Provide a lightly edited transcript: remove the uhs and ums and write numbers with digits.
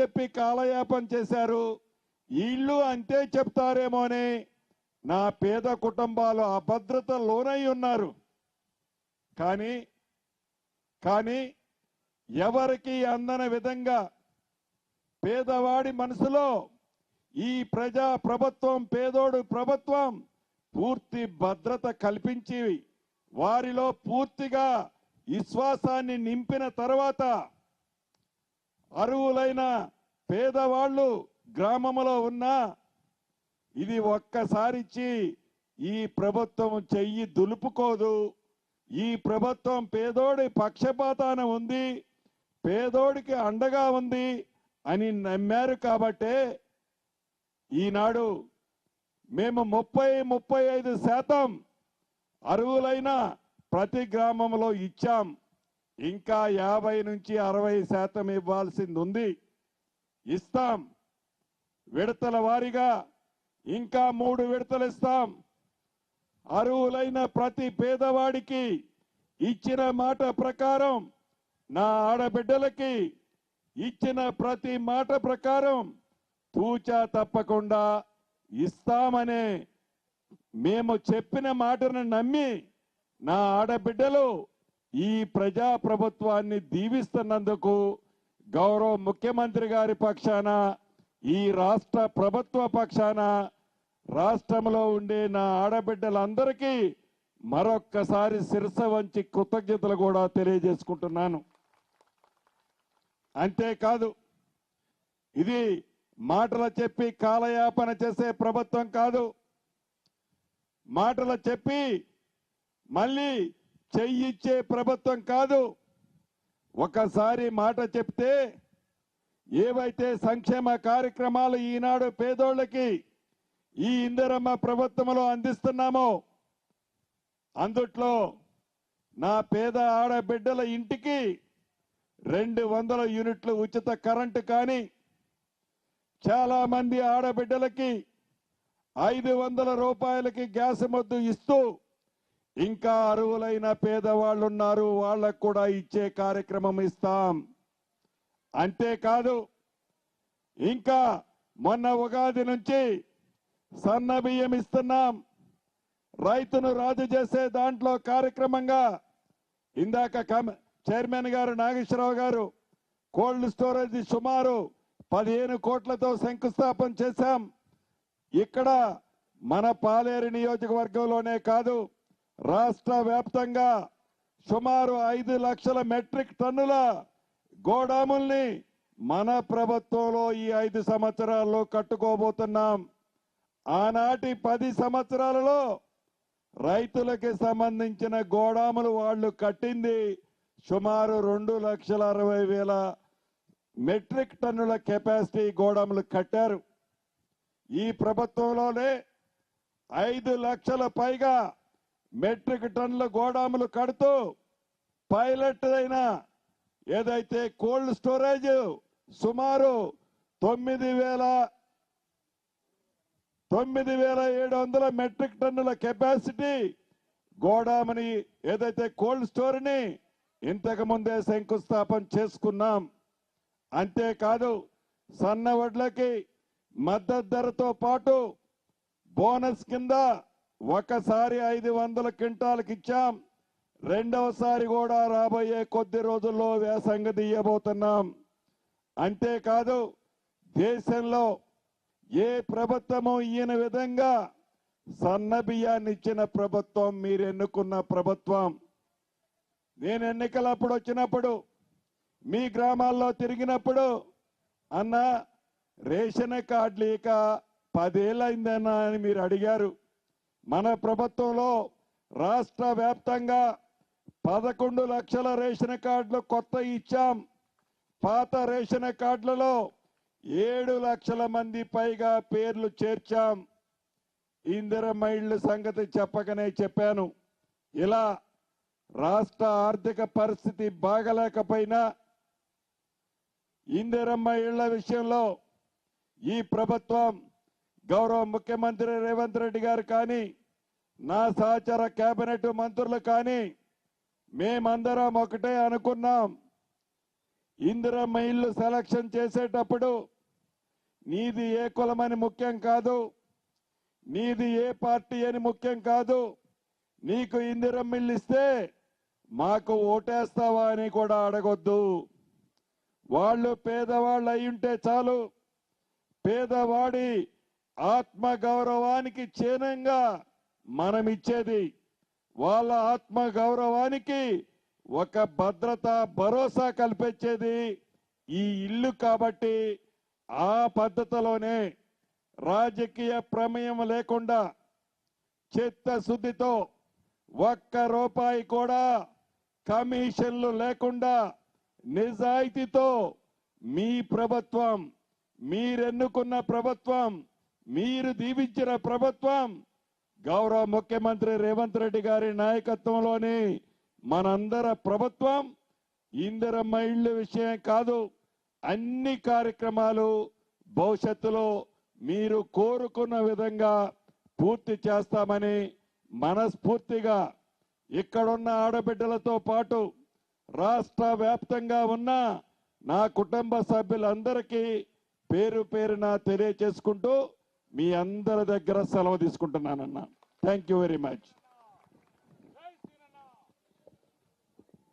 చెప్పి కాలయాపన చేశారు. వీళ్ళు అంతే చెప్తారేమోని నా పేద కుటుంబాలు అభద్రత లోనై ఉన్నారు. కానీ ఎవరికి అందని విధంగా పేదవాడి మనసులో ఈ ప్రజా ప్రభుత్వం, పేదోడు ప్రభుత్వం పూర్తి భద్రత కల్పించి వారిలో పూర్తిగా విశ్వాసాన్ని నింపిన తర్వాత అర్హులైన పేదవాళ్ళు గ్రామంలో ఉన్నా ఇది ఒక్కసారిచ్చి ఈ ప్రభుత్వం చెయ్యి దులుపుకోదు. ఈ ప్రభుత్వం పేదోడి పక్షపాతాన ఉంది, పేదోడికి అండగా ఉంది అని నమ్మారు. కాబట్టే ఈనాడు మేము 30-35% అర్హులైన ప్రతి గ్రామంలో ఇచ్చాం. ఇంకా 50-60% ఇవ్వాల్సింది ఉంది. ఇస్తాం. విడతల వారీగా ఇంకా 3 విడతలు ఇస్తాం. అర్హులైన ప్రతి పేదవాడికి ఇచ్చిన మాట ప్రకారం, నా ఆడబిడ్డలకి ఇచ్చిన ప్రతి మాట ప్రకారం తూచా తప్పకుండా ఇస్తామనే మేము చెప్పిన మాటను నమ్మి నా ఆడబిడ్డలు ఈ ప్రజా ప్రభుత్వాన్ని దీవిస్తున్నందుకు గౌరవ ముఖ్యమంత్రి గారి పక్షాన, ఈ రాష్ట్ర ప్రభుత్వ పక్షాన, రాష్ట్రంలో ఉండే నా ఆడబిడ్డలందరికీ మరొక్కసారి శిరస వంచి కృతజ్ఞతలు కూడా తెలియజేసుకుంటున్నాను. అంతేకాదు, ఇది మాటలు చెప్పి కాలయాపన చేసే ప్రభుత్వం కాదు. మాటలు చెప్పి మళ్ళీ చెయ్యిచ్చే ప్రభుత్వం కాదు. ఒకసారి మాట చెప్తే ఏవైతే సంక్షేమ కార్యక్రమాలు ఈనాడు పేదోళ్ళకి ఈ ఇందిరమ్మ ప్రభుత్వంలో అందిస్తున్నామో అందుట్లో నా పేద ఆడబిడ్డల ఇంటికి 200 యూనిట్లు ఉచిత కరెంటు కానీ, చాలా మంది ఆడబిడ్డలకి 500 రూపాయలకి గ్యాస్ మొద్దు ఇస్తూ ఇంకా అర్హులైన పేదవాళ్ళు ఉన్నారు, వాళ్ళకు కూడా ఇచ్చే కార్యక్రమం ఇస్తాం. అంతేకాదు, ఇంకా మొన్న ఉగాది నుంచి సన్న బియ్యం ఇస్తున్నాం. రైతును రాజు చేసే దాంట్లో కార్యక్రమంగా ఇందాక చైర్మన్ గారు నాగేశ్వరరావు గారు కోల్డ్ స్టోరేజ్ సుమారు 15 కోట్లతో శంకుస్థాపన చేశాం. ఇక్కడ మన పాలేరు నియోజకవర్గంలోనే కాదు, రాష్ట్ర వ్యాప్తంగా సుమారు 5 లక్షల మెట్రిక్ టన్నుల గోడాముల్ని మన ప్రభుత్వంలో ఈ 5 సంవత్సరాల్లో కట్టుకోబోతున్నాం. ఆనాటి 10 సంవత్సరాలలో రైతులకి సంబంధించిన గోడాములు వాళ్ళు కట్టింది సుమారు 2,60,000 మెట్రిక్ టన్నుల కెపాసిటీ గోడాములు కట్టారు. ఈ ప్రభుత్వంలోనే 5 లక్షల పైగా మెట్రిక్ టన్నుల గోడాములు కడుతూ పైలట్ అయిన ఏదైతే కోల్డ్ స్టోరేజ్ సుమారు 9,700 మెట్రిక్ టన్నుల కెపాసిటీ గోడాముని ఏదైతే కోల్డ్ స్టోర్ ని ఇంతకు ముందే శంకుస్థాపన చేసుకున్నాం. అంతేకాదు, సన్న వడ్లకి మద్దతు ధరతో పాటు బోనస్ కింద ఒకసారి 500 క్వింటాలకు ఇచ్చాం. రెండవసారి కూడా రాబోయే కొద్ది రోజుల్లో వ్యాసంగం తీయబోతున్నాం. అంతేకాదు, దేశంలో ఏ ప్రభుత్వము ఈయన విధంగా సన్న బియ్యాన్ని ఇచ్చిన ప్రభుత్వం మీరు ఎన్నుకున్న ప్రభుత్వం. నేను ఎన్నికలప్పుడు వచ్చినప్పుడు మీ గ్రామాల్లో తిరిగినప్పుడు అన్న రేషన్ కార్డులు ఇక 10 ఏళ్ళైందన్నా అని మీరు అడిగారు. మన ప్రభుత్వంలో రాష్ట్ర వ్యాప్తంగా 11 లక్షల రేషన్ కార్డులు కొత్త ఇచ్చాం. పాత రేషన్ కార్డులలో 7 లక్షల మంది పైగా పేర్లు చేర్చాం. ఇందిరమ్మ ఇళ్ల సంగతి చెప్పకనే చెప్పాను. ఇలా రాష్ట్ర ఆర్థిక పరిస్థితి బాగలేకపోయినా ఇందిరమ్మ ఇళ్ల విషయంలో ఈ ప్రభుత్వం, గౌరవ ముఖ్యమంత్రి రేవంత్ రెడ్డి గారు కానీ, నా సహచర కేబినెట్ మంత్రులు కానీ మేమందరం ఒకటే అనుకున్నాం. ఇందిరమ్మ ఇల్లు సెలక్షన్ చేసేటప్పుడు నీది ఏ కులమని ముఖ్యం కాదు, నీది ఏ పార్టీ అని ముఖ్యం కాదు, నీకు ఇందిరమ్మ ఇల్లు ఇస్తే మాకు ఓటేస్తావా అని కూడా అడగొద్దు. వాళ్ళు పేదవాళ్ళు అయ్యుంటే చాలు, పేదవాడి ఆత్మ గౌరవానికి చిహ్నంగా మనం ఇచ్చేది, వాళ్ళ ఆత్మ గౌరవానికి ఒక భద్రత భరోసా కల్పించేది ఈ ఇల్లు. కాబట్టి ఆ పద్ధతిలోనే రాజకీయ ప్రమేయం లేకుండా చిత్తశుద్ధితో ఒక్క రూపాయి కూడా కమిషన్లు లేకుండా నిజాయితీతో మీ ప్రభుత్వం, మీరెన్నుకున్న ప్రభుత్వం, మీరు దీవించిన ప్రభుత్వం, గౌరవ ముఖ్యమంత్రి రేవంత్ రెడ్డి గారి నాయకత్వంలోని మనందర ప్రభుత్వం ఇందిరమ్మ ఇళ్ల విషయం కాదు, అన్ని కార్యక్రమాలు భవిష్యత్తులో మీరు కోరుకున్న విధంగా పూర్తి చేస్తామని మనస్ఫూర్తిగా ఇక్కడున్న ఆడబిడ్డలతో పాటు రాష్ట్ర వ్యాప్తంగా ఉన్న నా కుటుంబ సభ్యులందరికీ పేరు పేరున తెలియచేసుకుంటూ మీ అందరి దగ్గర సెలవు తీసుకుంటున్నానన్నా. Thank you very much.